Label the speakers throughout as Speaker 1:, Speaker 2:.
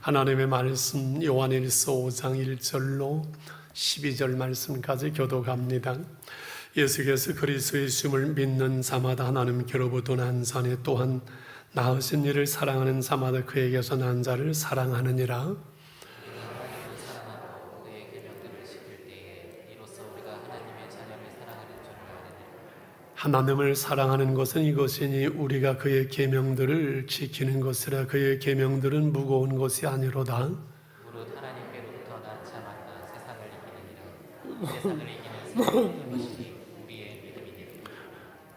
Speaker 1: 하나님의 말씀 요한일서 5장 1절로 12절 말씀까지 교독합니다. 예수께서 그리스도의 심을 믿는 자마다 하나님께로부터 난 자니 또한 나으신 이를 사랑하는 자마다 그에게서 난 자를 사랑하느니라. 하나님을 사랑하는 것은 이것이니 우리가 그의 계명들을 지키는 것이라. 그의 계명들은 무거운 것이 아니로다.
Speaker 2: 무릇 하나님께로부터 난 자마다 세상을 이기느니라. 세상을 이기는 사람이 것이 우리의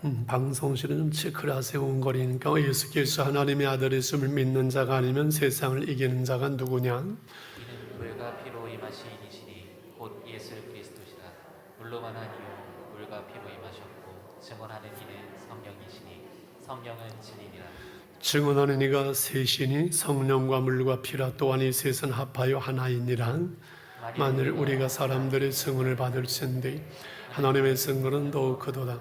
Speaker 2: 믿음이니라.
Speaker 1: 방송실은 좀 체크를 하세요. 웅거리니까. 예수께서 하나님의 아들이심을 믿는 자가 아니면 세상을 이기는 자가 누구냐?
Speaker 2: 이는 물과 피로 임하신 이시니 곧 예수 그리스도시라. 물로만 하니요 물과 피로 임하셨고 증언하는 이는 성령이시니 성령은 진리니라.
Speaker 1: 증언하는 이가 셋이니 성령과 물과 피라. 또한 이 셋은 합하여 하나이니라. 만일 우리가 사람들의 증언을 받을진대 하나님의 증거는 더욱 크도다.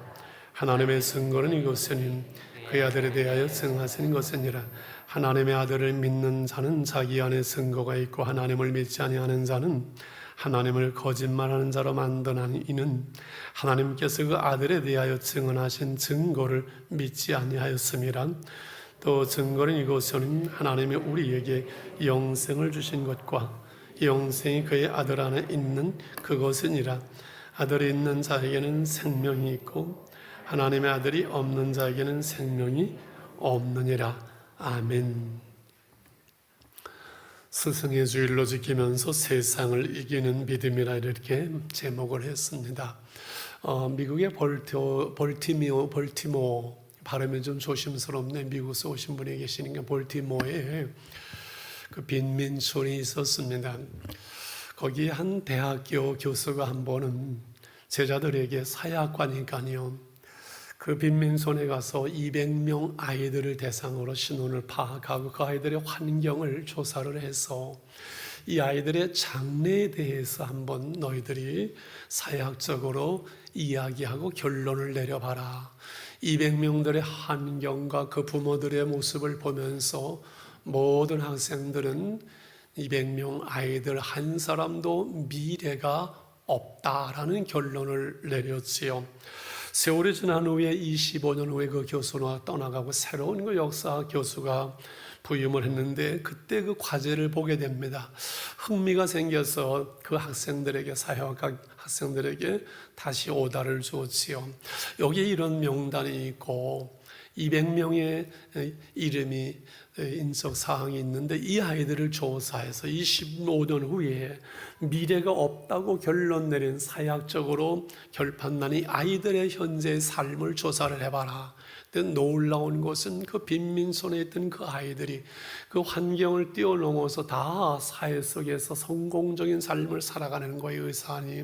Speaker 1: 하나님의 증거는 이것이니 그의 아들에 대하여 증하신 것이니라. 하나님의 아들을 믿는 자는 자기 안에 증거가 있고 하나님을 믿지 아니하는 자는 하나님을 거짓말하는 자로 만드는 이는 하나님께서 그 아들에 대하여 증언하신 증거를 믿지 아니하였음이라. 또 증거는 이것은 하나님이 우리에게 영생을 주신 것과 영생이 그의 아들 안에 있는 그것이니라. 아들이 있는 자에게는 생명이 있고 하나님의 아들이 없는 자에게는 생명이 없느니라. 아멘. 스승의 주일로 지키면서 세상을 이기는 믿음이라 이렇게 제목을 했습니다. 미국의 볼티모어 발음이 좀 조심스럽네. 미국에서 오신 분이 계시니까 볼티모어에 그 빈민촌이 있었습니다. 거기 한 대학교 교수가 한 번은 제자들에게 사역하니까요. 그 빈민촌에 가서 200명 아이들을 대상으로 신원을 파악하고 그 아이들의 환경을 조사를 해서 이 아이들의 장래에 대해서 한번 너희들이 사역적으로 이야기하고 결론을 내려봐라. 200명들의 환경과 그 부모들의 모습을 보면서 모든 학생들은 200명 아이들 한 사람도 미래가 없다라는 결론을 내렸지요. 세월이 지난 후에 25년 후에 그 교수가 떠나가고 새로운 그 역사 교수가 부임을 했는데 그때 그 과제를 보게 됩니다. 흥미가 생겨서 그 학생들에게 사역학 학생들에게 다시 오다를 주었지요. 여기에 이런 명단이 있고 200명의 이름이 인적 사항이 있는데 이 아이들을 조사해서 25년 후에 미래가 없다고 결론 내린 사약적으로 결판난 이 아이들의 현재의 삶을 조사를 해봐라. 근데 놀라운 것은 그 빈민촌에 있던 그 아이들이 그 환경을 뛰어넘어서 다 사회 속에서 성공적인 삶을 살아가는 거예요. 의사니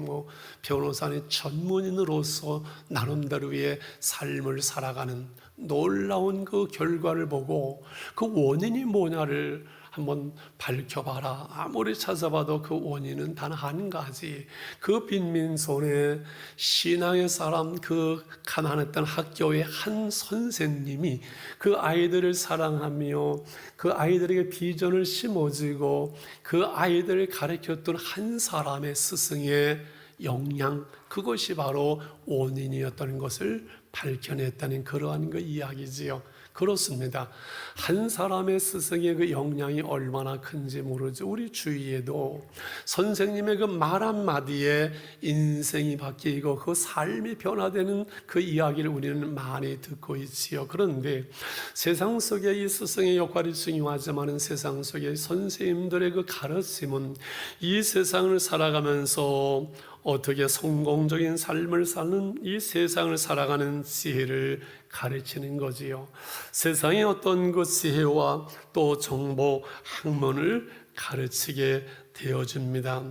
Speaker 1: 변호사니 전문인으로서 나름대로의 삶을 살아가는 놀라운 그 결과를 보고 그 원인이 뭐냐를 한번 밝혀봐라. 아무리 찾아봐도 그 원인은 단 한 가지. 그 빈민촌에 신앙의 사람, 그 가난했던 학교의 한 선생님이 그 아이들을 사랑하며 그 아이들에게 비전을 심어주고 그 아이들을 가르쳤던 한 사람의 스승의 역량, 그것이 바로 원인이었다는 것을 밝혀냈다는 그러한 그 이야기지요. 그렇습니다. 한 사람의 스승의 그 역량이 얼마나 큰지 모르죠. 우리 주위에도 선생님의 그 말 한마디에 인생이 바뀌고 그 삶이 변화되는 그 이야기를 우리는 많이 듣고 있지요. 그런데 세상 속에 이 스승의 역할이 중요하지만 세상 속에 선생님들의 그 가르침은 이 세상을 살아가면서 어떻게 성공적인 삶을 사는 이 세상을 살아가는 지혜를 가르치는 거지요. 세상의 어떤 그 지혜와 또 정보, 학문을 가르치게 되어줍니다.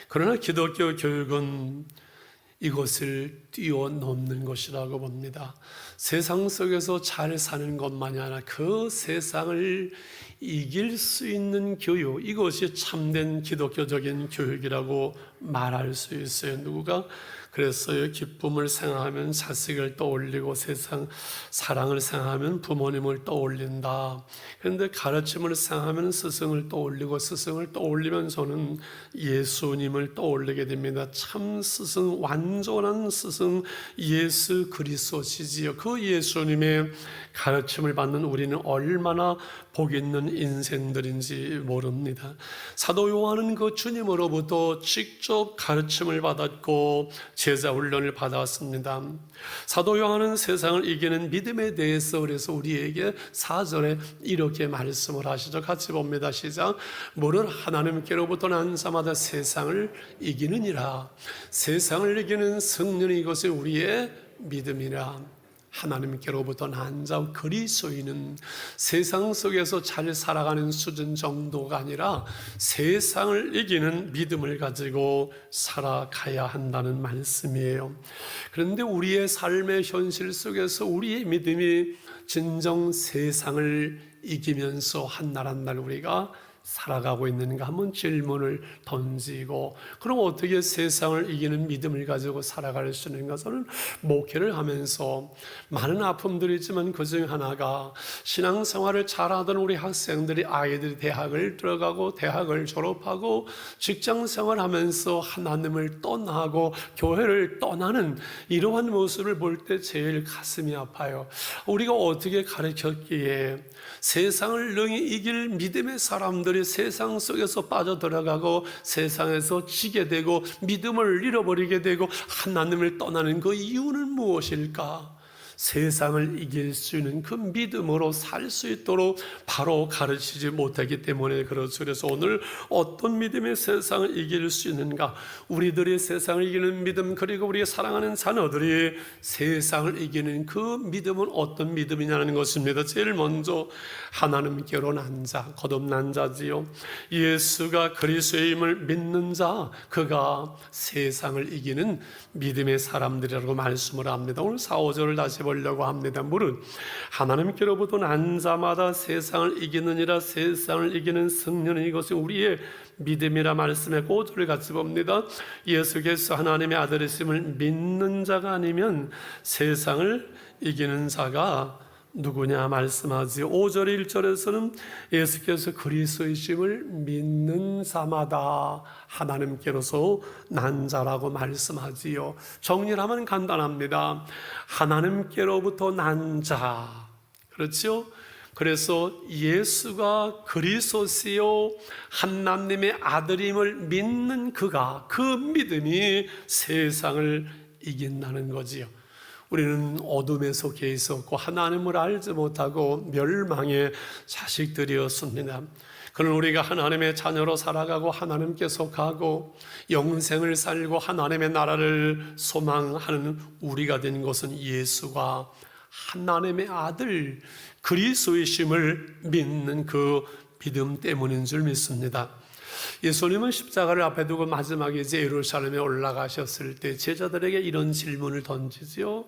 Speaker 1: 그러나 기독교 교육은 이것을 뛰어넘는 것이라고 봅니다. 세상 속에서 잘 사는 것만이 아니라 그 세상을 이길 수 있는 교육, 이것이 참된 기독교적인 교육이라고 말할 수 있어요. 누구가 그래서요, 기쁨을 생각하면 자식을 떠올리고 세상 사랑을 생각하면 부모님을 떠올린다. 그런데 가르침을 생각하면 스승을 떠올리고 스승을 떠올리면 저는 예수님을 떠올리게 됩니다. 참 스승, 완전한 스승 예수 그리스도시지요. 그 예수님의 가르침을 받는 우리는 얼마나 복 있는 인생들인지 모릅니다. 사도 요한은 그 주님으로부터 직접 가르침을 받았고 제자 훈련을 받았습니다. 사도 요한은 세상을 이기는 믿음에 대해서 그래서 우리에게 4절에 이렇게 말씀을 하시죠. 같이 봅니다. 시작. 무릇 하나님께로부터 난 자마다 세상을 이기느니라. 세상을 이기는 승리는 이것이 우리의 믿음이라. 하나님께로부터 난 자 그리스도인은 세상 속에서 잘 살아가는 수준 정도가 아니라 세상을 이기는 믿음을 가지고 살아가야 한다는 말씀이에요. 그런데 우리의 삶의 현실 속에서 우리의 믿음이 진정 세상을 이기면서 한 날 한 날 우리가 살아가고 있는가 한번 질문을 던지고, 그럼 어떻게 세상을 이기는 믿음을 가지고 살아갈 수 있는가? 저는 목회를 하면서 많은 아픔들이 있지만 그중 하나가 신앙생활을 잘하던 우리 학생들이 아이들이 대학을 들어가고 대학을 졸업하고 직장생활을 하면서 하나님을 떠나고 교회를 떠나는 이러한 모습을 볼 때 제일 가슴이 아파요. 우리가 어떻게 가르쳤기에 세상을 능히 이길 믿음의 사람들이 세상 속에서 빠져들어가고 세상에서 지게 되고 믿음을 잃어버리게 되고 하나님을 떠나는 그 이유는 무엇일까? 세상을 이길 수 있는 그 믿음으로 살 수 있도록 바로 가르치지 못하기 때문에 그렇죠. 그래서 오늘 어떤 믿음의 세상을 이길 수 있는가? 우리들이 세상을 이기는 믿음, 그리고 우리 사랑하는 자녀들이 세상을 이기는 그 믿음은 어떤 믿음이냐는 것입니다. 제일 먼저 하나님께로 난 자, 거듭난 자지요. 예수가 그리스도임을 믿는 자, 그가 세상을 이기는 믿음의 사람들이라고 말씀을 합니다. 오늘 4, 5절을 다시 보려고 합니다. 무릇 하나님께로부터 난 자마다 세상을 이기느니라. 세상을 이기는 승리는 이것이 우리의 믿음이라 말씀에 5절을 같이 봅니다. 예수께서 하나님의 아들이심을 믿는 자가 아니면 세상을 이기는 자가 누구냐 말씀하지. 5절 1절에서는 예수께서 그리스도이심을 믿는 자마다 하나님께로서 난 자라고 말씀하지요. 정리를 하면 간단합니다. 하나님께로부터 난 자, 그렇죠? 그래서 예수가 그리스도시요 하나님의 아들임을 믿는 그가, 그 믿음이 세상을 이긴다는 거지요. 우리는 어둠에 속해 있었고 하나님을 알지 못하고 멸망의 자식들이었습니다. 그러나 우리가 하나님의 자녀로 살아가고 하나님께 속하고 영생을 살고 하나님의 나라를 소망하는 우리가 된 것은 예수가 하나님의 아들 그리스도이심을 믿는 그 믿음 때문인 줄 믿습니다. 예수님은 십자가를 앞에 두고 마지막에 이제 예루살렘에 올라가셨을 때 제자들에게 이런 질문을 던지지요.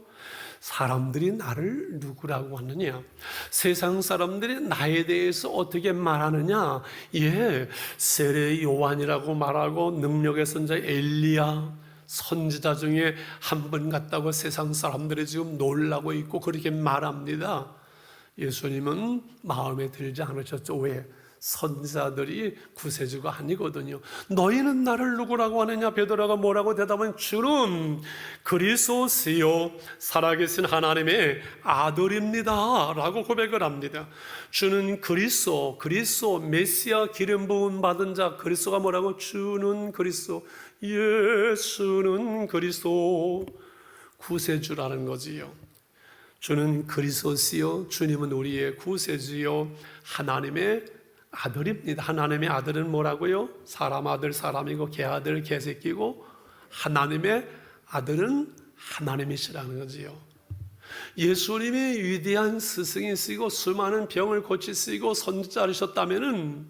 Speaker 1: 사람들이 나를 누구라고 하느냐? 세상 사람들이 나에 대해서 어떻게 말하느냐? 예, 세례 요한이라고 말하고 능력의 선자 엘리야, 선지자 중에 한 분 같다고 세상 사람들이 지금 놀라고 있고 그렇게 말합니다. 예수님은 마음에 들지 않으셨죠. 왜? 선지자들이 구세주가 아니거든요. 너희는 나를 누구라고 하느냐? 베드로가 뭐라고 대답하면 주는 그리스도시요 살아계신 하나님의 아들입니다 라고 고백을 합니다. 주는 그리스도 메시아 기름 부음 받은 자, 그리스도가 뭐라고? 주는 그리스도, 예수는 그리스도, 구세주라는 거지요. 주는 그리스도시요, 주님은 우리의 구세주요 하나님의 아들입니다. 하나님의 아들은 뭐라고요? 사람 아들 사람이고 개 아들 개새끼고, 하나님의 아들은 하나님이시라는 거지요. 예수님이 위대한 스승이시고 수많은 병을 고치시고 선지자이셨다면은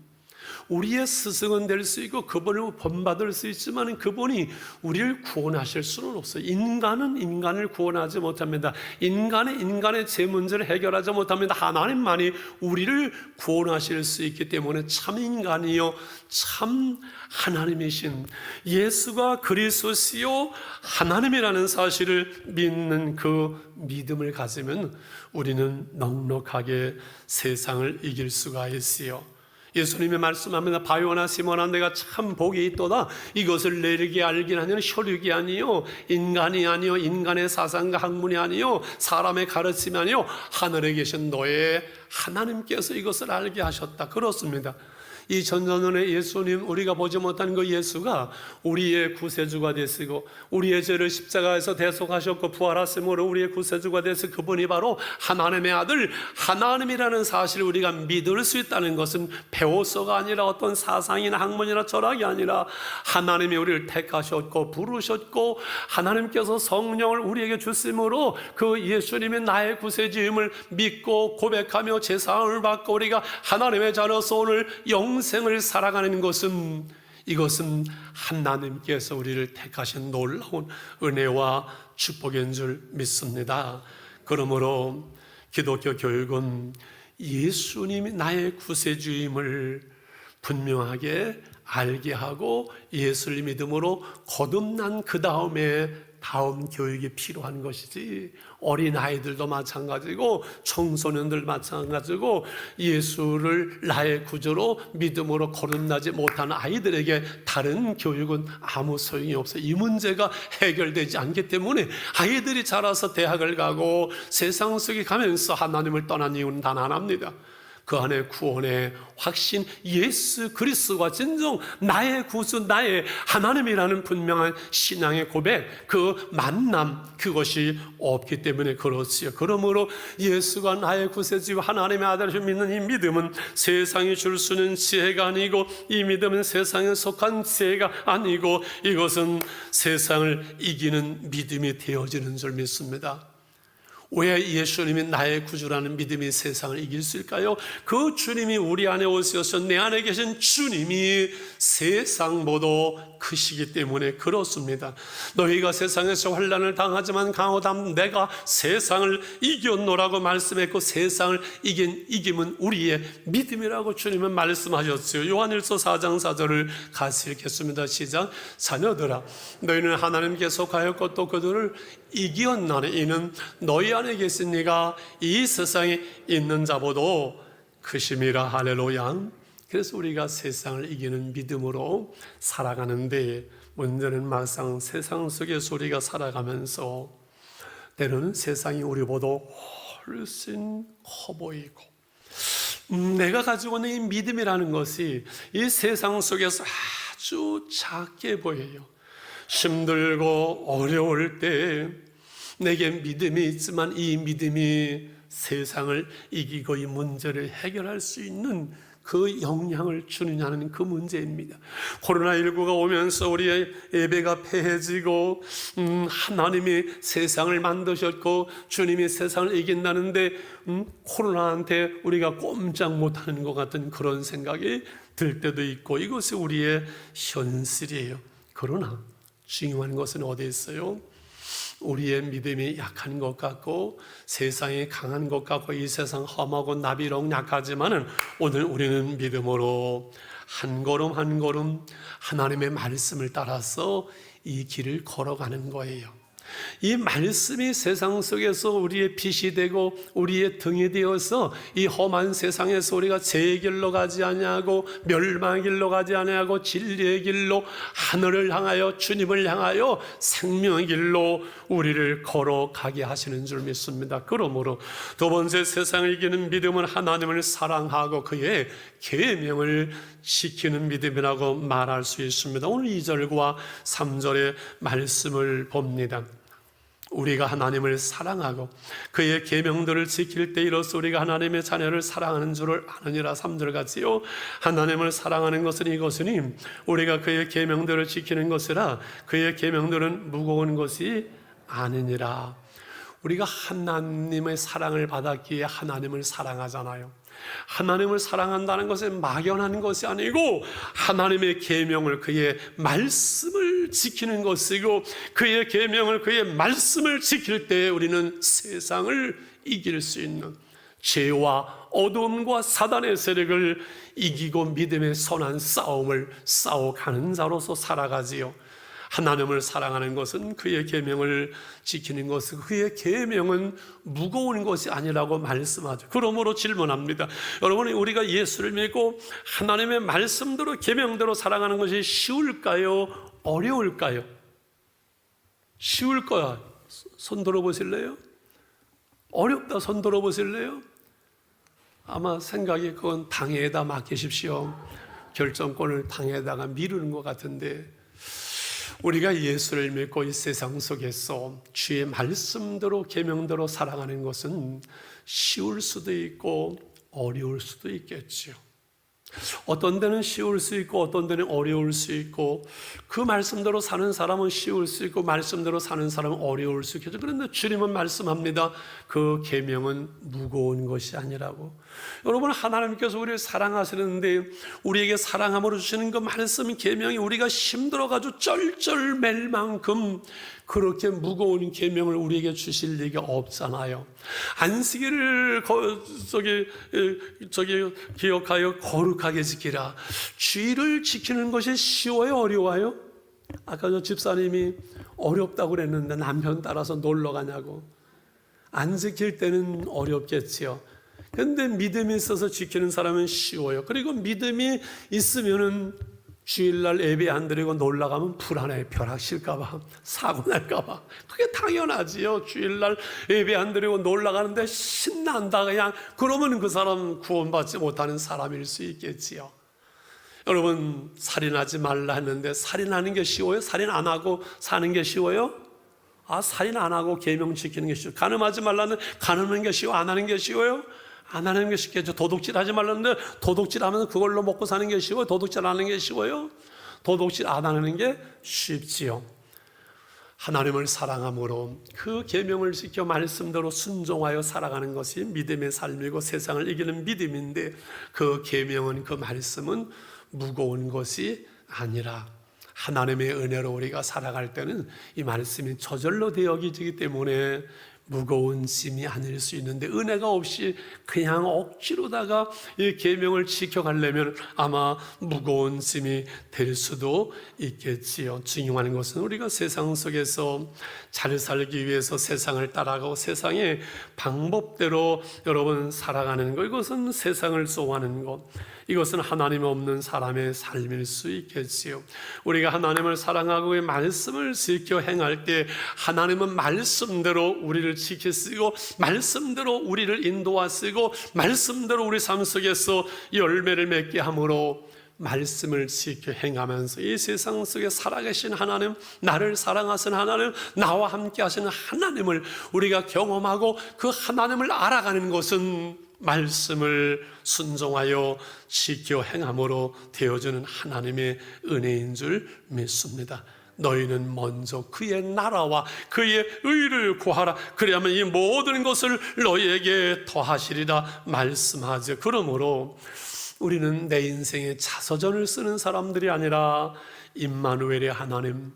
Speaker 1: 우리의 스승은 될 수 있고 그분을 본받을 수 있지만 그분이 우리를 구원하실 수는 없어요. 인간은 인간을 구원하지 못합니다. 인간의 제 문제를 해결하지 못합니다. 하나님만이 우리를 구원하실 수 있기 때문에 참 인간이요 참 하나님이신 예수가 그리스도시요 하나님이라는 사실을 믿는 그 믿음을 가지면 우리는 넉넉하게 세상을 이길 수가 있어요. 예수님이 말씀합니다. 바요나 시몬아 내가 참 복이 있도다. 이것을 내리게 알긴 하냐 혈육이 아니요 인간이 아니요 인간의 사상과 학문이 아니요 사람의 가르침이 아니요 하늘에 계신 너의 하나님께서 이것을 알게 하셨다. 그렇습니다. 이 전전원의 예수님, 우리가 보지 못한 그 예수가 우리의 구세주가 되시고 우리의 죄를 십자가에서 대속하셨고 부활하심으로 우리의 구세주가 되시 그분이 바로 하나님의 아들 하나님이라는 사실을 우리가 믿을 수 있다는 것은 배워서가 아니라 어떤 사상이나 학문이나 철학이 아니라 하나님이 우리를 택하셨고 부르셨고 하나님께서 성령을 우리에게 주심으로 그 예수님이 나의 구세주임을 믿고 고백하며 제사함을 받고 우리가 하나님의 자녀로서 오늘 영생을 살아가는 것은 이것은 하나님께서 우리를 택하신 놀라운 은혜와 축복인 줄 믿습니다. 그러므로 기독교 교육은 예수님이 나의 구세주임을 분명하게 알게 하고 예수를 믿음으로 거듭난 그 다음에 다음 교육이 필요한 것이지 어린아이들도 마찬가지고 청소년들 마찬가지고 예수를 나의 구주로 믿음으로 거듭나지 못하는 아이들에게 다른 교육은 아무 소용이 없어요. 이 문제가 해결되지 않기 때문에 아이들이 자라서 대학을 가고 세상 속에 가면서 하나님을 떠난 이유는 단 하나입니다. 그 안에 구원의 확신 예수 그리스도가 진정 나의 구주 나의 하나님이라는 분명한 신앙의 고백 그 만남 그것이 없기 때문에 그렇지요. 그러므로 예수가 나의 구세주 하나님의 아들을 믿는 이 믿음은 세상이 줄 수는 지혜가 아니고 이 믿음은 세상에 속한 지혜가 아니고 이것은 세상을 이기는 믿음이 되어지는 줄 믿습니다. 왜 예수님이 나의 구주라는 믿음이 세상을 이길 수 있을까요? 그 주님이 우리 안에 오셔서 내 안에 계신 주님이 세상보다 크시기 때문에 그렇습니다. 너희가 세상에서 환난을 당하지만 강호담 내가 세상을 이겼노라고 말씀했고 세상을 이김은 우리의 믿음이라고 주님은 말씀하셨어요. 요한일서 4장 4절을 같이 읽겠습니다. 시작. 자녀들아 너희는 하나님께 속하였고 또 그들을 이기었나니 이는 너희 안에 계신 네가 이 세상에 있는 자보다 크심이라. 할렐루야. 그래서 우리가 세상을 이기는 믿음으로 살아가는데 문제는 막상 세상 속에서 우리가 살아가면서 때로는 세상이 우리보다 훨씬 커 보이고 내가 가지고 있는 이 믿음이라는 것이 이 세상 속에서 아주 작게 보여요. 힘들고 어려울 때 내게 믿음이 있지만 이 믿음이 세상을 이기고 이 문제를 해결할 수 있는 그 영향을 주느냐는 그 문제입니다. 코로나19가 오면서 우리의 예배가 폐해지고 하나님이 세상을 만드셨고 주님이 세상을 이긴다는데 코로나한테 우리가 꼼짝 못하는 것 같은 그런 생각이 들 때도 있고 이것이 우리의 현실이에요. 그러나 중요한 것은 어디에 있어요? 우리의 믿음이 약한 것 같고 세상이 강한 것 같고 이 세상 험하고 나비록 약하지만은 오늘 우리는 믿음으로 한 걸음 한 걸음 하나님의 말씀을 따라서 이 길을 걸어가는 거예요. 이 말씀이 세상 속에서 우리의 빛이 되고 우리의 등이 되어서 이 험한 세상에서 우리가 죄의 길로 가지 아니하고 멸망의 길로 가지 아니하고 진리의 길로 하늘을 향하여 주님을 향하여 생명의 길로 우리를 걸어가게 하시는 줄 믿습니다. 그러므로 두 번째 세상을 이기는 믿음은 하나님을 사랑하고 그의 계명을 지키는 믿음이라고 말할 수 있습니다. 오늘 2절과 3절의 말씀을 봅니다. 우리가 하나님을 사랑하고 그의 계명들을 지킬 때 이로써 우리가 하나님의 자녀를 사랑하는 줄을 아느니라. 3절 같이요. 하나님을 사랑하는 것은 이것이니 우리가 그의 계명들을 지키는 것이라. 그의 계명들은 무거운 것이 아니니라. 우리가 하나님의 사랑을 받았기에 하나님을 사랑하잖아요. 하나님을 사랑한다는 것은 막연한 것이 아니고 하나님의 계명을, 그의 말씀을 지키는 것이고, 그의 계명을, 그의 말씀을 지킬 때 우리는 세상을 이길 수 있는, 죄와 어두움과 사단의 세력을 이기고 믿음의 선한 싸움을 싸워가는 자로서 살아가지요. 하나님을 사랑하는 것은 그의 계명을 지키는 것이고, 그의 계명은 무거운 것이 아니라고 말씀하죠. 그러므로 질문합니다. 여러분, 우리가 예수를 믿고 하나님의 말씀대로 계명대로 살아가는 것이 쉬울까요? 어려울까요? 쉬울 거야. 손 들어보실래요? 어렵다. 손 들어보실래요? 아마 생각이 그건 당에다 맡기십시오. 결정권을 당에다가 미루는 것 같은데, 우리가 예수를 믿고 이 세상 속에서 주의 말씀대로 계명대로 살아가는 것은 쉬울 수도 있고 어려울 수도 있겠지요. 어떤 데는 쉬울 수 있고 어떤 데는 어려울 수 있고, 그 말씀대로 사는 사람은 쉬울 수 있고 말씀대로 사는 사람은 어려울 수 있겠죠. 그런데 주님은 말씀합니다. 그 계명은 무거운 것이 아니라고. 여러분, 하나님께서 우리를 사랑하시는데 우리에게 사랑함으로 주시는 그 말씀 계명이 우리가 힘들어가지고 쩔쩔 맬 만큼 그렇게 무거운 계명을 우리에게 주실 리가 없잖아요. 안식일을 기억하여 거룩하게 지키라. 주일을 지키는 것이 쉬워요, 어려워요? 아까 저 집사님이 어렵다고 그랬는데 남편 따라서 놀러 가냐고. 안 지킬 때는 어렵겠지요. 근데 믿음이 있어서 지키는 사람은 쉬워요. 그리고 믿음이 있으면은 주일날 예배 안 드리고 놀러 가면 불안해. 벼락실까봐, 사고 날까봐. 그게 당연하지요. 주일날 예배 안 드리고 놀러 가는데 신난다 그냥. 그러면 그 사람 구원받지 못하는 사람일 수 있겠지요. 여러분, 살인하지 말라 했는데 살인하는 게 쉬워요? 살인 안 하고 사는 게 쉬워요? 살인 안 하고 계명 지키는 게 쉬워요. 간음하지 말라는 간음하는 게 쉬워? 안 하는 게 쉬워요? 안 하는 게 쉽겠죠. 도둑질 하지 말라는데 도둑질 하면 그걸로 먹고 사는 게 쉬워요? 도둑질 안 하는 게 쉬워요? 도둑질 안 하는 게 쉽지요. 하나님을 사랑함으로 그 계명을 지켜 말씀대로 순종하여 살아가는 것이 믿음의 삶이고 세상을 이기는 믿음인데, 그 계명은, 그 말씀은 무거운 것이 아니라 하나님의 은혜로 우리가 살아갈 때는 이 말씀이 저절로 되어지기 때문에 무거운 짐이 아닐 수 있는데, 은혜가 없이 그냥 억지로다가 이 계명을 지켜가려면 아마 무거운 짐이 될 수도 있겠지요. 중요한 것은 우리가 세상 속에서 잘 살기 위해서 세상을 따라가고 세상의 방법대로 여러분 살아가는 것, 이것은 세상을 쏘아하는 것, 이것은 하나님 없는 사람의 삶일 수 있겠지요. 우리가 하나님을 사랑하고 그의 말씀을 지켜 행할 때 하나님은 말씀대로 우리를 지키시고 말씀대로 우리를 인도하시고 말씀대로 우리 삶 속에서 열매를 맺게 함으로 말씀을 지켜 행하면서 이 세상 속에 살아계신 하나님, 나를 사랑하신 하나님, 나와 함께 하시는 하나님을 우리가 경험하고 그 하나님을 알아가는 것은 말씀을 순종하여 지켜 행함으로 되어주는 하나님의 은혜인 줄 믿습니다. 너희는 먼저 그의 나라와 그의 의를 구하라. 그리하면 이 모든 것을 너희에게 더하시리라 말씀하죠. 그러므로 우리는 내 인생에 자서전을 쓰는 사람들이 아니라 임마누엘의 하나님,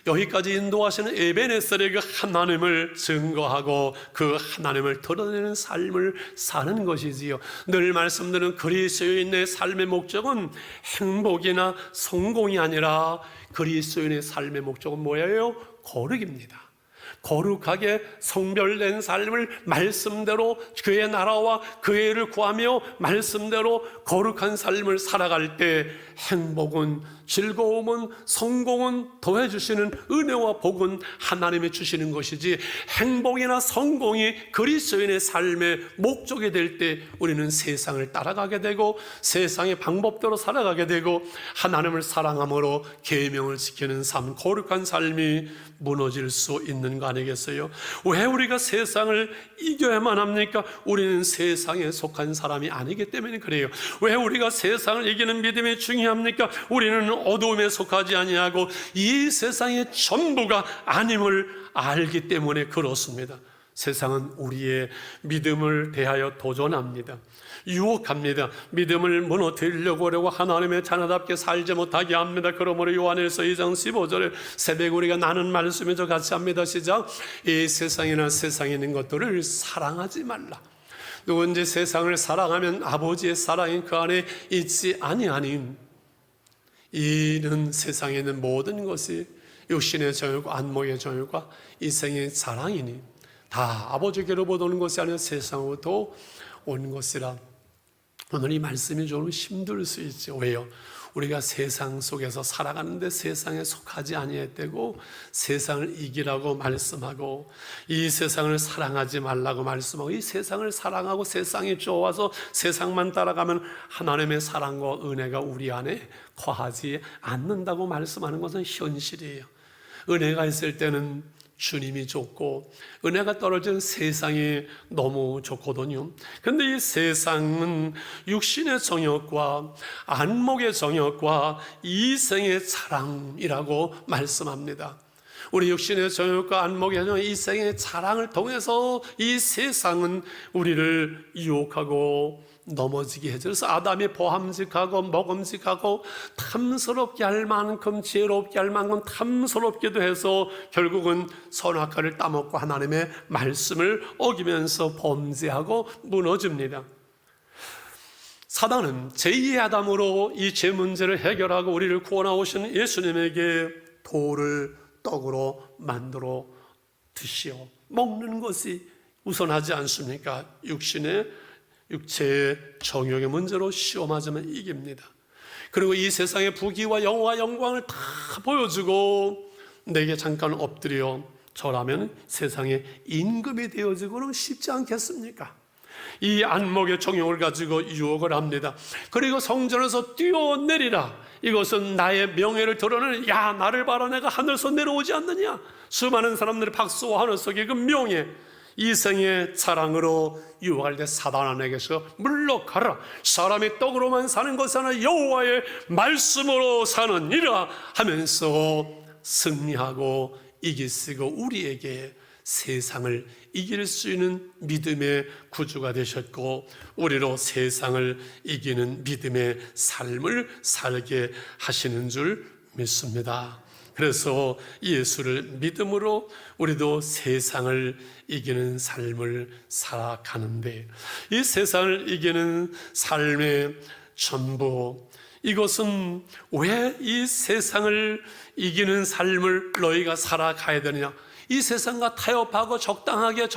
Speaker 1: 여기까지 인도하시는 에베네셀의 그 하나님을 증거하고 그 하나님을 드러내는 삶을 사는 것이지요. 늘 말씀드리는 그리스도인의 삶의 목적은 행복이나 성공이 아니라 그리스도인의 삶의 목적은 뭐예요? 거룩입니다. 거룩하게 성별된 삶을 말씀대로 그의 나라와 그의 의를 구하며 말씀대로 거룩한 삶을 살아갈 때 행복은, 즐거움은, 성공은, 더해주시는 은혜와 복은 하나님이 주시는 것이지, 행복이나 성공이 그리스도인의 삶의 목적이 될 때 우리는 세상을 따라가게 되고 세상의 방법대로 살아가게 되고 하나님을 사랑함으로 계명을 지키는 삶, 거룩한 삶이 무너질 수 있는 거 아니겠어요? 왜 우리가 세상을 이겨야만 합니까? 우리는 세상에 속한 사람이 아니기 때문에 그래요. 왜 우리가 세상을 이기는 믿음이 중요합니까? 우리는 어두움에 속하지 아니하고 이 세상의 전부가 아님을 알기 때문에 그렇습니다. 세상은 우리의 믿음을 대하여 도전합니다. 유혹합니다. 믿음을 무너뜨리려고 하려고 하나님의 자녀답게 살지 못하게 합니다. 그러므로 요한일서 2장 15절에 새벽 우리가 나는 말씀이죠 같이 합니다. 시작. 이 세상이나 세상에 있는 것들을 사랑하지 말라. 누군지 세상을 사랑하면 아버지의 사랑이 그 안에 있지 아니하니 이는 세상에 있는 모든 것이 육신의 정욕과 안목의 정욕과 이생의 사랑이니 다 아버지께로부터 오는 것이 아니라 세상으로부터 온 것이라. 오늘 이 말씀이 좀 힘들 수 있죠. 왜요? 우리가 세상 속에서 살아가는데 세상에 속하지 아니했다고 세상을 이기라고 말씀하고 이 세상을 사랑하지 말라고 말씀하고 이 세상을 사랑하고 세상이 좋아서 세상만 따라가면 하나님의 사랑과 은혜가 우리 안에 거하지 않는다고 말씀하는 것은 현실이에요. 은혜가 있을 때는 주님이 좋고 은혜가 떨어진 세상이 너무 좋거든요. 그런데 이 세상은 육신의 정욕과 안목의 정욕과 이생의 자랑이라고 말씀합니다. 우리 육신의 정욕과 안목의 정욕, 이생의 자랑을 통해서 이 세상은 우리를 유혹하고 넘어지게 해줘. 그래서 아담이 보함직하고 먹음직하고 탐스럽게 할 만큼 지혜롭게 할 만큼 탐스럽게도 해서 결국은 선악과를 따먹고 하나님의 말씀을 어기면서 범죄하고 무너집니다. 사단은 제2의 아담으로 이 죄 문제를 해결하고 우리를 구원하오신 예수님에게 돌을 떡으로 만들어 드시오. 먹는 것이 우선하지 않습니까? 육체의 정욕의 문제로 시험하자면 이깁니다. 그리고 이 세상의 부귀와 영화와 영광을 다 보여주고 내게 잠깐 엎드려 절하면 세상의 임금이 되어지고는 쉽지 않겠습니까? 이 안목의 정욕을 가지고 유혹을 합니다. 그리고 성전에서 뛰어내리라. 이것은 나의 명예를 드러내는 야 나를 봐라 내가 하늘에서 내려오지 않느냐. 수많은 사람들이 박수와 하늘 속에 그 명예 이생의 자랑으로 유혹할 때 사단에게서 물러가라. 사람이 떡으로만 사는 것이 아니라 여호와의 말씀으로 사느니라 하면서 승리하고 이기시고 우리에게 세상을 이길 수 있는 믿음의 구주가 되셨고 우리로 세상을 이기는 믿음의 삶을 살게 하시는 줄 믿습니다. 그래서 예수를 믿음으로 우리도 세상을 이기는 삶을 살아가는데 이 세상을 이기는 삶의 전부 이것은 왜 이 세상을 이기는 삶을 너희가 살아가야 되느냐? 이 세상과 타협하고 적당하게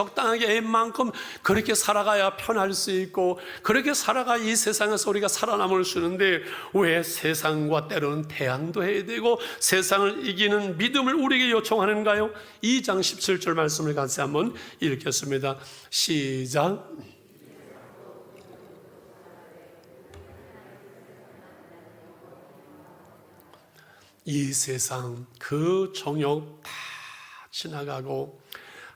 Speaker 1: 애만큼 그렇게 살아가야 편할 수 있고 그렇게 살아가 이 세상에서 우리가 살아남을 수 있는데 왜 세상과 때로는 대항도 해야 되고 세상을 이기는 믿음을 우리에게 요청하는가요? 2장 17절 말씀을 같이 한번 읽겠습니다. 시작. 이 세상 그 정욕 다 지나가고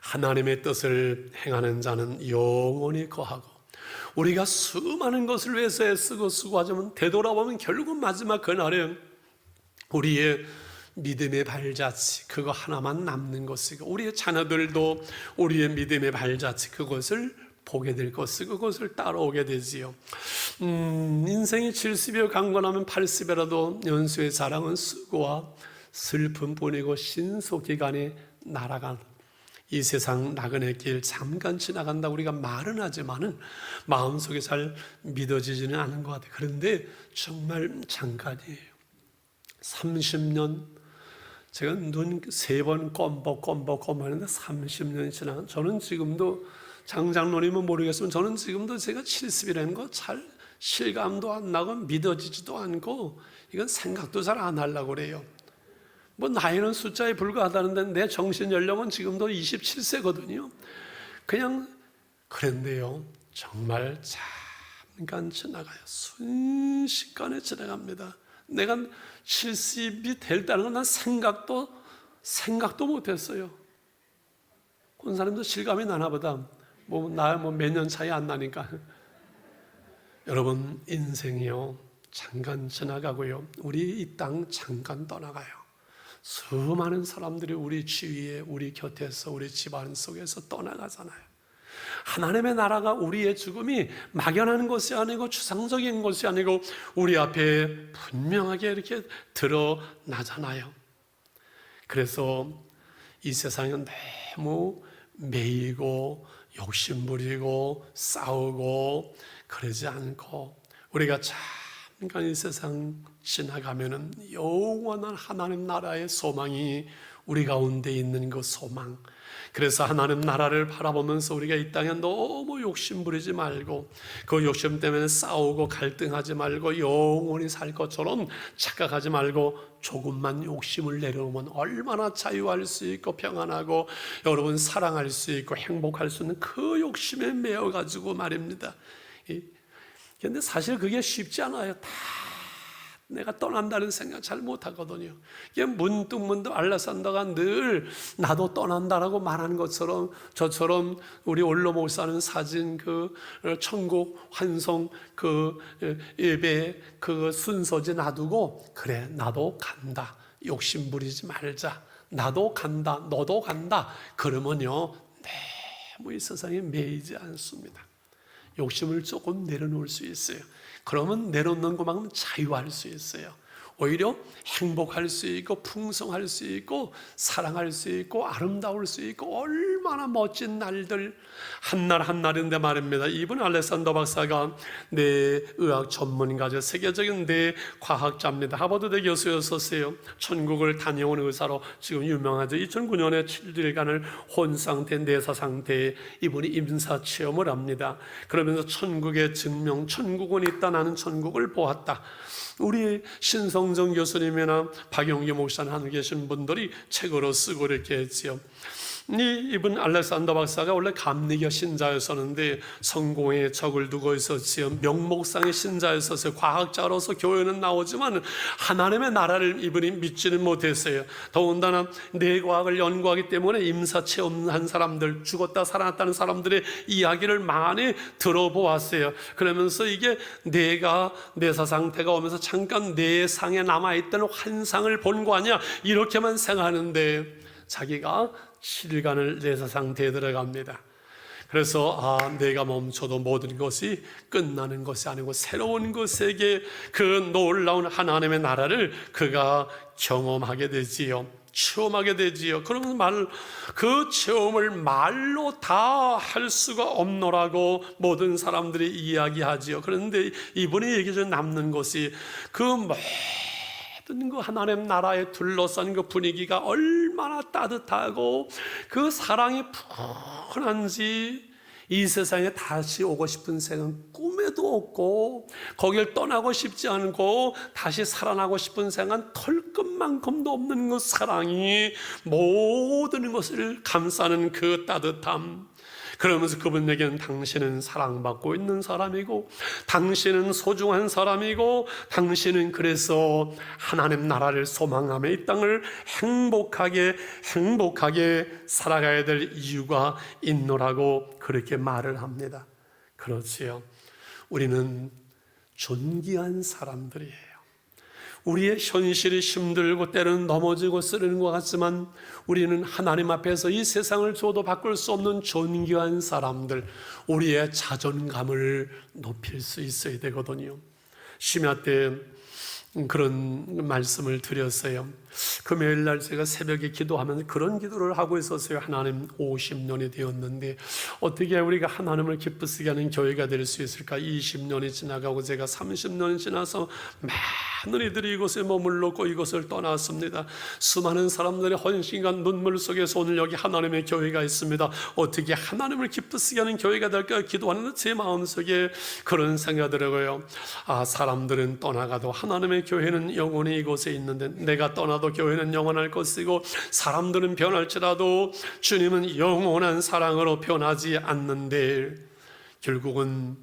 Speaker 1: 하나님의 뜻을 행하는 자는 영원히 거하고 우리가 수많은 것을 위해서 애쓰고 수고하지만 되돌아보면 결국 마지막 그날에 우리의 믿음의 발자취 그거 하나만 남는 것이고 우리의 자녀들도 우리의 믿음의 발자취 그것을 보게 될 것이고 그것을 따라오게 되지요. 인생이 70여 강건하면 80여라도 연수의 자랑은 수고와 슬픔뿐이고 신속기간이 날아간 이 세상 나그네 길 잠깐 지나간다 우리가 말은 하지만은 마음속에 잘 믿어지지는 않은 것 같아요. 그런데 정말 잠깐이에요. 30년 제가 눈 3번 껌벅 했는데 30년이 지나간 저는 지금도 장장로님은 모르겠지만 저는 지금도 제가 70이라는 거 잘 실감도 안 나고 믿어지지도 않고 이건 생각도 잘 안 하려고 그래요. 뭐 나이는 숫자에 불과하다는데 내 정신 연령은 지금도 27세거든요. 그냥 그런데요. 정말 잠깐 지나가요. 순식간에 지나갑니다. 내가 70이 됐다는 건 난 생각도 못했어요. 본 사람도 실감이 나나 보다. 몇 년 차이 안 나니까. 여러분 인생이요. 잠깐 지나가고요. 우리 이 땅 잠깐 떠나가요. 수많은 사람들이 우리 주위에, 우리 곁에서, 우리 집안 속에서 떠나가잖아요. 하나님의 나라가, 우리의 죽음이 막연한 것이 아니고 추상적인 것이 아니고 우리 앞에 분명하게 이렇게 드러나잖아요. 그래서 이 세상은 너무 매이고 욕심부리고 싸우고 그러지 않고 우리가 잠깐 이 세상 지나가면은 영원한 하나님 나라의 소망이 우리 가운데 있는 그 소망. 그래서 하나님 나라를 바라보면서 우리가 이 땅에 너무 욕심 부리지 말고 그 욕심 때문에 싸우고 갈등하지 말고 영원히 살 것처럼 착각하지 말고 조금만 욕심을 내려놓으면 얼마나 자유할 수 있고 평안하고 여러분 사랑할 수 있고 행복할 수 있는 그 욕심에 매여가지고 말입니다. 그런데 사실 그게 쉽지 않아요. 다 내가 떠난다는 생각 잘 못하거든요. 이게 문득 알렉산더가 늘 나도 떠난다라고 말하는 것처럼 저처럼 우리 올로 목사는 사진 그 천국 환송 그 예배 그 순서지 놔두고 그래 나도 간다 욕심 부리지 말자 나도 간다 너도 간다 그러면요 너무 이 세상에 매이지 않습니다. 욕심을 조금 내려놓을 수 있어요. 그러면 내려놓는 것만큼 자유할 수 있어요. 오히려 행복할 수 있고 풍성할 수 있고 사랑할 수 있고 아름다울 수 있고 얼마나 멋진 날들 한날 한날인데 말입니다. 이분 알렉산더 박사가 뇌의학 전문가죠. 세계적인 뇌과학자입니다. 하버드대 교수였었어요. 천국을 다녀온 의사로 지금 유명하죠. 2009년에 7일간을 혼상태 뇌사상태에 이분이 임사체험을 합니다. 그러면서 천국의 증명, 천국은 있다 나는 천국을 보았다. 우리 신성정 교수님이나 박용기 목사님 하고 계신 분들이 책으로 쓰고 이렇게 했지요. 이분 알렉산더 박사가 원래 감리교 신자였었는데 성공에 적을 두고 있었지요. 명목상의 신자였었어요. 과학자로서 교회는 나오지만 하나님의 나라를 이분이 믿지는 못했어요. 더군다나 뇌과학을 연구하기 때문에 임사체험한 사람들, 죽었다 살아났다는 사람들의 이야기를 많이 들어보았어요. 그러면서 이게 뇌사 상태가 오면서 잠깐 뇌상에 남아있던 환상을 본 거 아니야 이렇게만 생각하는데 자기가 7일간을 뇌사 상태에 들어갑니다. 그래서 내가 멈춰도 모든 것이 끝나는 것이 아니고 새로운 것에게 그 놀라운 하나님의 나라를 그가 경험하게 되지요. 체험하게 되지요. 그러면 그 체험을 말로 다 할 수가 없노라고 모든 사람들이 이야기하지요. 그런데 이분이 얘기 중에 남는 것이 그 모든 그 하나님 나라에 둘러싼 그 분위기가 얼마나 따뜻하고 그 사랑이 푸근한지 이 세상에 다시 오고 싶은 생각은 꿈에도 없고 거길 떠나고 싶지 않고 다시 살아나고 싶은 생각은 털끝만큼도 없는 그 사랑이 모든 것을 감싸는 그 따뜻함. 그러면서 그분에게는 당신은 사랑받고 있는 사람이고 당신은 소중한 사람이고 당신은 그래서 하나님 나라를 소망하며 이 땅을 행복하게 살아가야 될 이유가 있노라고 그렇게 말을 합니다. 그렇지요. 우리는 존귀한 사람들이에요. 우리의 현실이 힘들고 때로는 넘어지고 쓰러는 것 같지만 우리는 하나님 앞에서 이 세상을 줘도 바꿀 수 없는 존귀한 사람들, 우리의 자존감을 높일 수 있어야 되거든요. 심야 때 그런 말씀을 드렸어요. 금요일 날 제가 새벽에 기도하면서 그런 기도를 하고 있었어요. 하나님 50년이 되었는데 어떻게 우리가 하나님을 기쁘시게 하는 교회가 될 수 있을까? 20년이 지나가고 제가 30년이 지나서 많은 이들이 이곳에 머물렀고 이곳을 떠났습니다. 수많은 사람들의 헌신과 눈물 속에서 오늘 여기 하나님의 교회가 있습니다. 어떻게 하나님을 기쁘시게 하는 교회가 될까 기도하는데 제 마음속에 그런 생각이 들어요. 사람들은 떠나가도 하나님의 교회는 영원히 이곳에 있는데 내가 떠나도 교회는 영원할 것이고 사람들은 변할지라도 주님은 영원한 사랑으로 변하지 않는데 결국은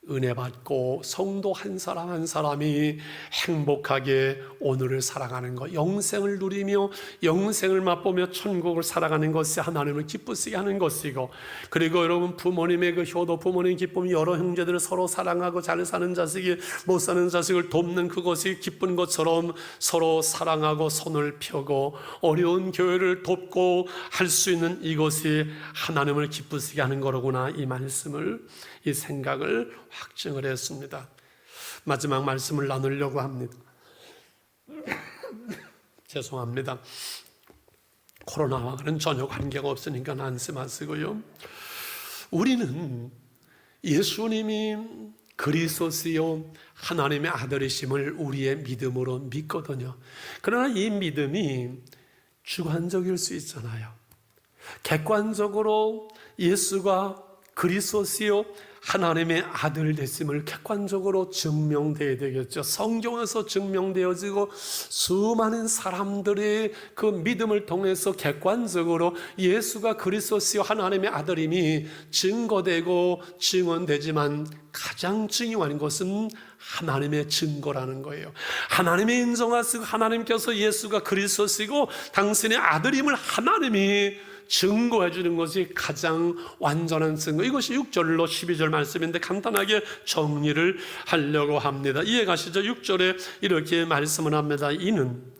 Speaker 1: 은혜 받고 성도 한 사람 한 사람이 행복하게 오늘을 살아가는 것, 영생을 누리며 영생을 맛보며 천국을 살아가는 것이 하나님을 기쁘시게 하는 것이고, 그리고 여러분 부모님의 그 효도, 부모님 기쁨이 여러 형제들을 서로 사랑하고 잘 사는 자식이 못 사는 자식을 돕는 그것이 기쁜 것처럼 서로 사랑하고 손을 펴고 어려운 교회를 돕고 할 수 있는 이것이 하나님을 기쁘시게 하는 거로구나, 이 말씀을, 이 생각을 확증을 했습니다. 마지막 말씀을 나누려고 합니다. 죄송합니다. 코로나와는 전혀 관계가 없으니까 안심하시고요. 우리는 예수님이 그리스도시요 하나님의 아들이심을 우리의 믿음으로 믿거든요. 그러나 이 믿음이 주관적일 수 있잖아요. 객관적으로 예수가 그리스도시요 하나님의 아들 되심을 객관적으로 증명되어야 되겠죠. 성경에서 증명되어지고 수많은 사람들의 그 믿음을 통해서 객관적으로 예수가 그리스도시요 하나님의 아들임이 증거되고 증언되지만 가장 중요한 것은 하나님의 증거라는 거예요. 하나님의 인정하시고 하나님께서 예수가 그리스도시고 당신의 아들임을 하나님이 증거해 주는 것이 가장 완전한 증거. 이것이 6절로 12절 말씀인데 간단하게 정리를 하려고 합니다. 이해가시죠? 6절에 이렇게 말씀을 합니다. 이는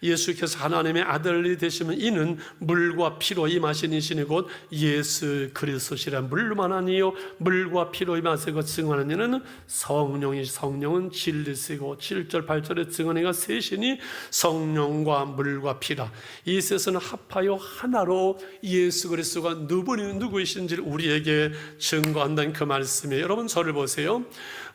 Speaker 1: 예수께서 하나님의 아들이 되시면 이는 물과 피로 임하신 이시니 곧 예수 그리스도시라. 물만 아니요 물과 피로 임하시고 증언하는 이는 성령은 진리시고 7절 8절에 증언이가 셋이니 성령과 물과 피라. 이 셋은 합하여 하나로 예수 그리스도가 누구이신지를 우리에게 증거한다는 그 말씀이에요. 여러분 저를 보세요.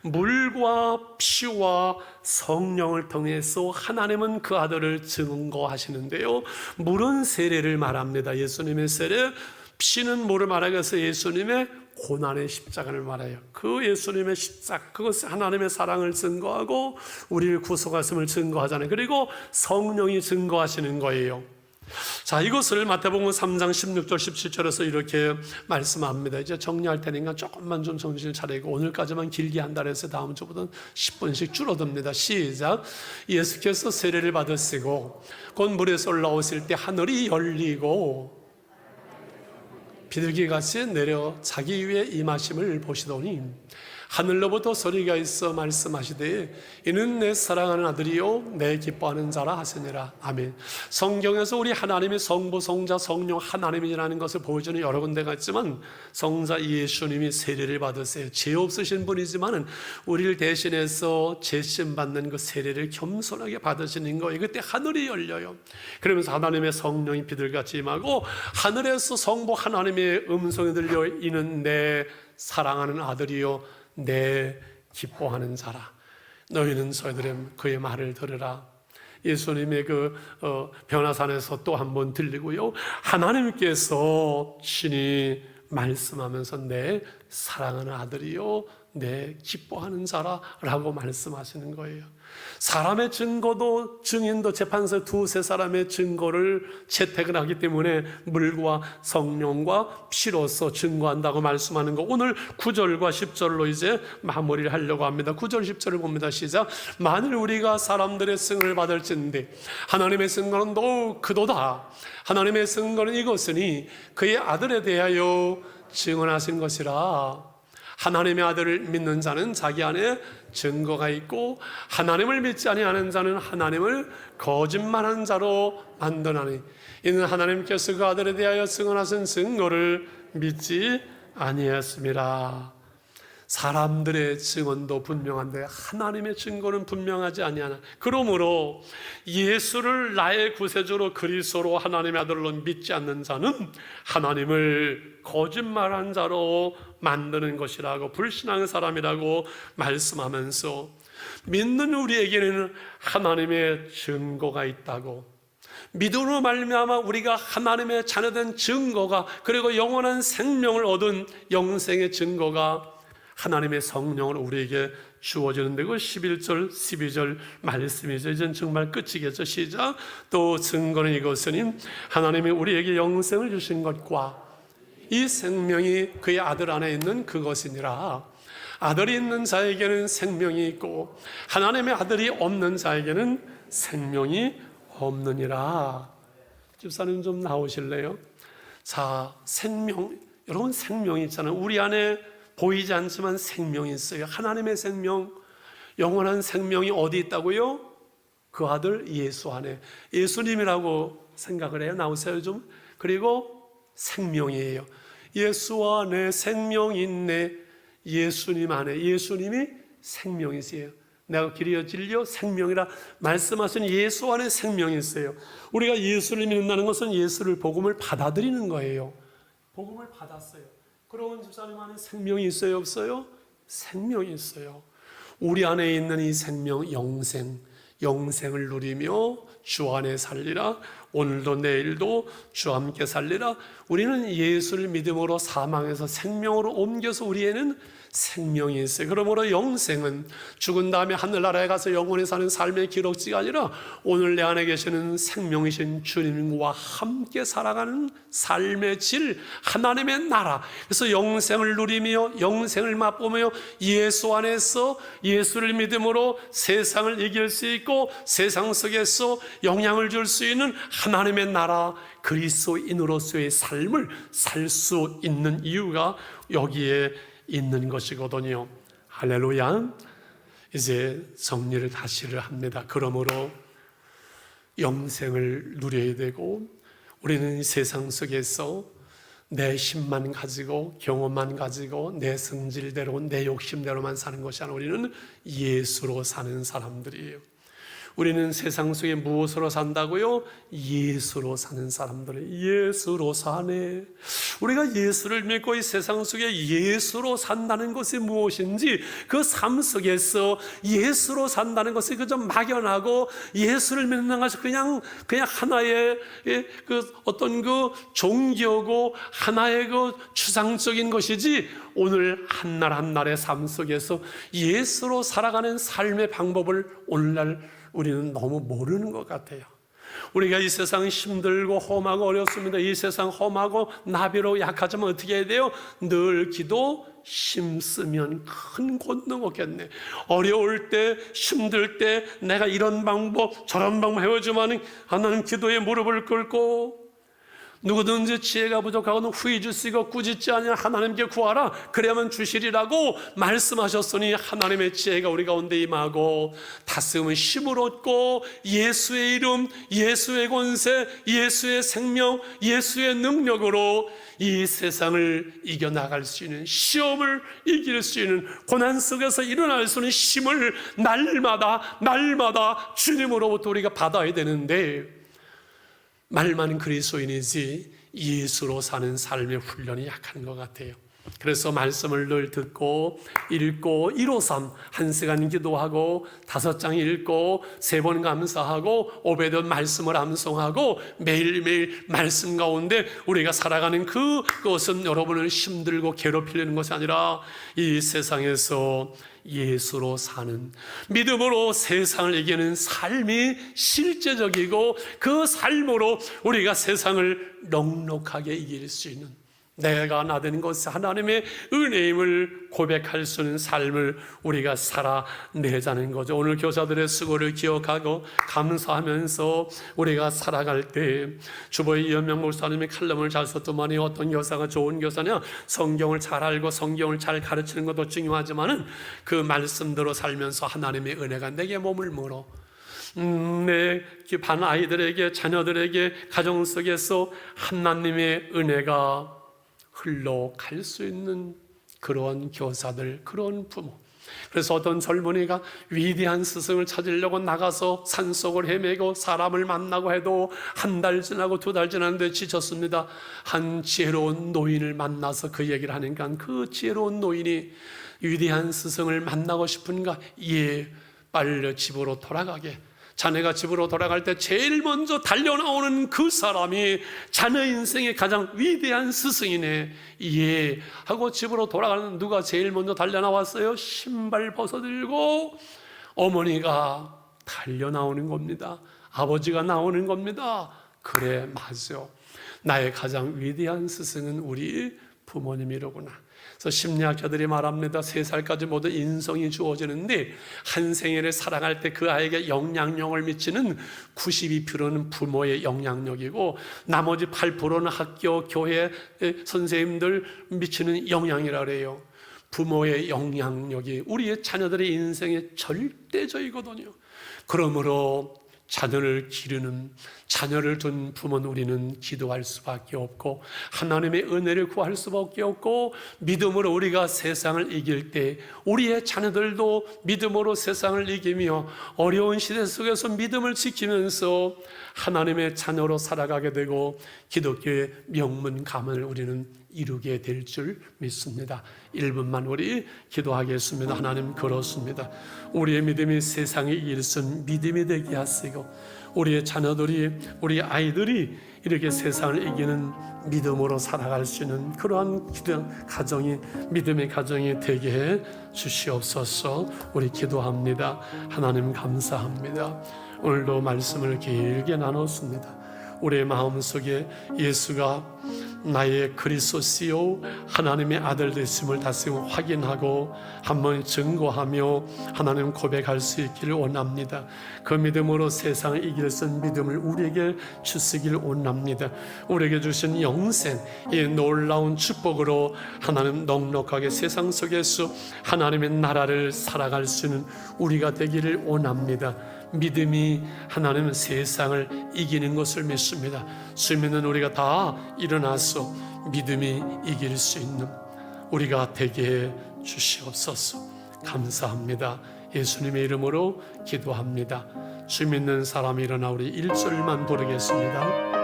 Speaker 1: 물과 피와 성령을 통해서 하나님은 그 아들을 증거하시는데요. 물은 세례를 말합니다. 예수님의 세례. 피는 뭐를 말하기 위해서 예수님의 고난의 십자가를 말해요. 그 예수님의 십자가, 그것이 하나님의 사랑을 증거하고 우리를 구속하심을 증거하잖아요. 그리고 성령이 증거하시는 거예요. 자, 이것을 마태복음 3장 16절 17절에서 이렇게 말씀합니다. 이제 정리할 테니까 조금만 좀 정신을 차리고, 오늘까지만 길게 한다 해서 다음 주부터는 10분씩 줄어듭니다. 시작. 예수께서 세례를 받으시고 곧 물에서 올라오실 때 하늘이 열리고 비둘기같이 내려 자기 위에 임하심을 보시더니 하늘로부터 소리가 있어 말씀하시되 이는 내 사랑하는 아들이요 내 기뻐하는 자라 하시니라. 아멘. 성경에서 우리 하나님의 성부, 성자, 성령 하나님이라는 것을 보여주는 여러 군데가 있지만 성자 예수님이 세례를 받으세요. 죄 없으신 분이지만 우리를 대신해서 죄심 받는 그 세례를 겸손하게 받으시는 거예요. 그때 하늘이 열려요. 그러면서 하나님의 성령이 비둘기같이 임하고 하늘에서 성부 하나님의 음성이 들려 이는 내 사랑하는 아들이요 내 기뻐하는 자라. 너희는 저희들의 그의 말을 들으라. 예수님의 그 변화산에서 또 한 번 들리고요. 하나님께서 친히 말씀하면서 내 사랑하는 아들이요 내 기뻐하는 자라라고 말씀하시는 거예요. 사람의 증거도 증인도 재판소에 두세 사람의 증거를 채택을 하기 때문에 물과 성령과 피로서 증거한다고 말씀하는 거. 오늘 9절과 10절로 이제 마무리를 하려고 합니다. 9절 10절을 봅니다. 시작. 만일 우리가 사람들의 승을 받을진대 하나님의 증거는 더욱 크도다. 하나님의 증거는 이것이니 그의 아들에 대하여 증언하신 것이라. 하나님의 아들을 믿는 자는 자기 안에 증거가 있고 하나님을 믿지 아니하는 자는 하나님을 거짓말하는 자로 만드나니 이는 하나님께서 그 아들에 대하여 증언하신 증거를 믿지 아니하였습니다. 사람들의 증언도 분명한데 하나님의 증거는 분명하지 아니하나. 그러므로 예수를 나의 구세주로 그리스도로 하나님의 아들로 믿지 않는 자는 하나님을 거짓말한 자로 만드는 것이라고, 불신앙의 사람이라고 말씀하면서 믿는 우리에게는 하나님의 증거가 있다고, 믿음으로 말미암아 우리가 하나님의 자녀된 증거가, 그리고 영원한 생명을 얻은 영생의 증거가 하나님의 성령으로 우리에게 주어지는데 그 11절 12절 말씀이죠. 이젠 정말 끝이겠죠. 시작. 또 증거는 이것이니 하나님이 우리에게 영생을 주신 것과 이 생명이 그의 아들 안에 있는 그것이니라. 아들이 있는 자에게는 생명이 있고 하나님의 아들이 없는 자에게는 생명이 없느니라. 집사님 좀 나오실래요? 자, 생명, 여러분 생명이 있잖아요. 우리 안에 보이지 않지만 생명이 있어요. 하나님의 생명, 영원한 생명이 어디 있다고요? 그 아들 예수 안에. 예수님이라고 생각을 해요. 나오세요 좀. 그리고 생명이에요. 예수 안에 생명이 있네. 예수님 안에. 예수님이 생명이세요. 내가 길이요 진리요 생명이라 말씀하신 예수 안에 생명이 있어요. 우리가 예수를 믿는다는 것은 예수를 복음을 받아들이는 거예요. 복음을 받았어요. 그러면 집사님 안에 생명이 있어요 없어요? 생명이 있어요. 우리 안에 있는 이 생명 영생을 누리며 주 안에 살리라. 오늘도 내일도 주와 함께 살리라. 우리는 예수를 믿음으로 사망에서 생명으로 옮겨서 우리에는 생명이 있어요. 그러므로 영생은 죽은 다음에 하늘나라에 가서 영원히 사는 삶의 기록지가 아니라 오늘 내 안에 계시는 생명이신 주님과 함께 살아가는 삶의 질, 하나님의 나라. 그래서 영생을 누리며 영생을 맛보며 예수 안에서 예수를 믿음으로 세상을 이길 수 있고 세상 속에서 영향을 줄 수 있는 하나님의 나라, 그리스도인으로서의 삶을 살 수 있는 이유가 여기에 있는 것이거든요. 할렐루야. 이제 정리를 다시를 합니다. 그러므로 영생을 누려야 되고 우리는 이 세상 속에서 내 힘만 가지고 경험만 가지고 내 성질대로 내 욕심대로만 사는 것이 아니라 우리는 예수로 사는 사람들이에요. 우리는 세상 속에 무엇으로 산다고요? 예수로 사는 사람들이에요. 예수로 사네. 우리가 예수를 믿고 이 세상 속에 예수로 산다는 것이 무엇인지, 그 삶 속에서 예수로 산다는 것이 그저 막연하고 예수를 믿는 것이 그냥 하나의 그 어떤 그 종교고 하나의 그 추상적인 것이지, 오늘 한날 한날의 삶 속에서 예수로 살아가는 삶의 방법을 오늘날 우리는 너무 모르는 것 같아요. 우리가 이 세상 힘들고 험하고 어렵습니다. 이 세상 험하고 나비로 약하지만 어떻게 해야 돼요? 늘 기도 힘쓰면 큰 권능 얻겠네. 어려울 때 힘들 때 내가 이런 방법 저런 방법 해오지만 하나님 기도에 무릎을 꿇고, 누구든지 지혜가 부족하고는 후히 주시고 꾸짖지 아니하는 하나님께 구하라 그래야만 주시리라고 말씀하셨으니, 하나님의 지혜가 우리 가운데 임하고 다스림은 힘을 얻고 예수의 이름, 예수의 권세, 예수의 생명, 예수의 능력으로 이 세상을 이겨나갈 수 있는, 시험을 이길 수 있는, 고난 속에서 일어날 수 있는 힘을 날마다 주님으로부터 우리가 받아야 되는데, 말만 그리스도인이지 예수로 사는 삶의 훈련이 약한 것 같아요. 그래서 말씀을 늘 듣고 읽고 153 1시간 기도하고 5장 읽고 3번 감사하고 오베드 말씀을 암송하고 매일매일 말씀 가운데 우리가 살아가는 그것은 여러분을 힘들고 괴롭히려는 것이 아니라 이 세상에서 예수로 사는, 믿음으로 세상을 이기는 삶이 실제적이고 그 삶으로 우리가 세상을 넉넉하게 이길 수 있는, 내가 나된 것이 하나님의 은혜임을 고백할 수 있는 삶을 우리가 살아내자는 거죠. 오늘 교사들의 수고를 기억하고 감사하면서 우리가 살아갈 때, 주보의 이현명 목사님이 칼럼을 잘 썼더만이 어떤 교사가 좋은 교사냐, 성경을 잘 알고 성경을 잘 가르치는 것도 중요하지만은 그 말씀대로 살면서 하나님의 은혜가 내게 몸을 물어 내 반 아이들에게, 자녀들에게, 가정 속에서 하나님의 은혜가 흘러갈 수 있는 그런 교사들, 그런 부모. 그래서 어떤 젊은이가 위대한 스승을 찾으려고 나가서 산속을 헤매고 사람을 만나고 해도 한 달 지나고 2달 지났는데 지쳤습니다. 한 지혜로운 노인을 만나서 그 얘기를 하니까 그 지혜로운 노인이 위대한 스승을 만나고 싶은가? 예, 빨리 집으로 돌아가게. 자네가 집으로 돌아갈 때 제일 먼저 달려나오는 그 사람이 자네 인생의 가장 위대한 스승이네. 예 하고 집으로 돌아가는, 누가 제일 먼저 달려나왔어요? 신발 벗어들고 어머니가 달려나오는 겁니다. 아버지가 나오는 겁니다. 그래, 맞아. 나의 가장 위대한 스승은 우리 부모님이로구나. 그래서 심리학자들이 말합니다. 3살까지 모두 인성이 주어지는데 한 생애를 살아갈 때 그 아이에게 영향력을 미치는 92%는 부모의 영향력이고 나머지 8%는 학교, 교회 선생님들 미치는 영향이라 그래요. 부모의 영향력이 우리의 자녀들의 인생의 절대적이거든요. 그러므로 자녀를 기르는, 자녀를 둔 부모는 우리는 기도할 수밖에 없고 하나님의 은혜를 구할 수밖에 없고, 믿음으로 우리가 세상을 이길 때 우리의 자녀들도 믿음으로 세상을 이기며 어려운 시대 속에서 믿음을 지키면서 하나님의 자녀로 살아가게 되고 기독교의 명문 가문을 우리는 이루게 될 줄 믿습니다. 1분만 우리 기도하겠습니다. 하나님, 그렇습니다. 우리의 믿음이 세상에 이길 수 있는 믿음이 되게 하시고 우리의 자녀들이, 우리 아이들이 이렇게 세상을 이기는 믿음으로 살아갈 수 있는 그러한 가정이, 믿음의 가정이 되게 해 주시옵소서. 우리 기도합니다. 하나님 감사합니다. 오늘도 말씀을 길게 나눴습니다. 우리의 마음속에 예수가 나의 그리스도시요 하나님의 아들 되심을 다시 확인하고 한번 증거하며 하나님 고백할 수 있기를 원합니다. 그 믿음으로 세상을 이길 수 있는 믿음을 우리에게 주시길 원합니다. 우리에게 주신 영생, 이 놀라운 축복으로 하나님 넉넉하게 세상 속에서 하나님의 나라를 살아갈 수 있는 우리가 되기를 원합니다. 믿음이 하나님은 세상을 이기는 것을 믿습니다. 수많은 우리가 다 일어나서 믿음이 이길 수 있는 우리가 되게 해 주시옵소서. 감사합니다. 예수님의 이름으로 기도합니다. 주 믿는 사람이 일어나 우리 1절만 부르겠습니다.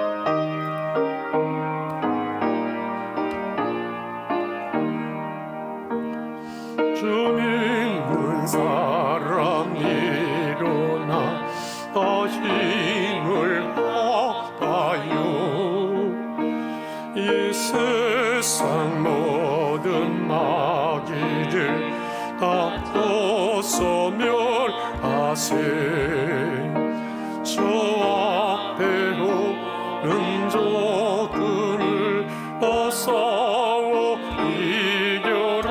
Speaker 1: 주 믿는 사람이 일어나 더 힘을 얻어요. 이 세상 모든 마귀를 다 소멸하세. 저 앞에 오는 적들을 어서 이겨라.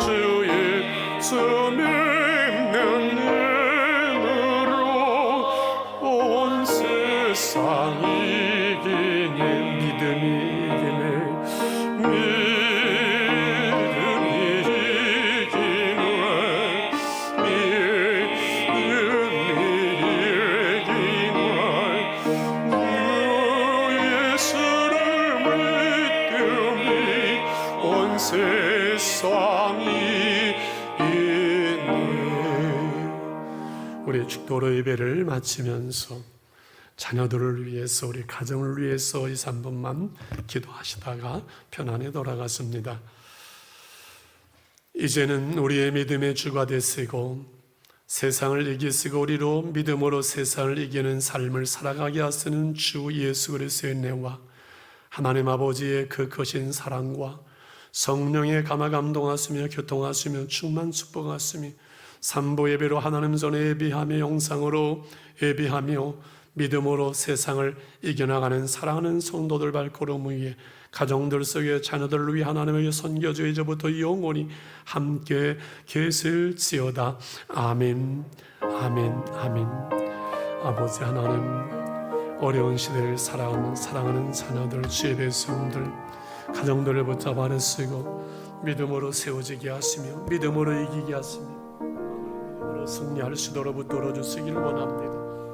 Speaker 1: 주 예수 믿는 힘으로 온 세상 이기는 믿음이 이기네. 세상이 있네. 우리 축도로 예배를 마치면서 자녀들을 위해서, 우리 가정을 위해서 이 3분만 기도하시다가 편안히 돌아갔습니다. 이제는 우리의 믿음의 주가 되시고 세상을 이기시고 우리로 믿음으로 세상을 이기는 삶을 살아가게 하시는 주 예수 그리스도의 은혜와 하나님 아버지의 그 거신 사랑과 성령의 감화 감동하시며 교통하시며 충만 축복하시며 삼보 예배로 하나님 전에 예비하며 영상으로 예비하며 믿음으로 세상을 이겨나가는 사랑하는 성도들 발걸음 위에 가정들 속에 자녀들을 위해 하나님의 선교주 이제부터 영원히 함께 계실지어다. 아멘, 아멘, 아멘. 아버지 하나님, 어려운 시대를 살아가는 사랑하는 자녀들, 주의 백성들, 가정들을 붙잡아 쓰고 믿음으로 세워지게 하시며 믿음으로 이기게 하시며 믿음으로 승리할 수 있도록 붙들어 주시길 원합니다.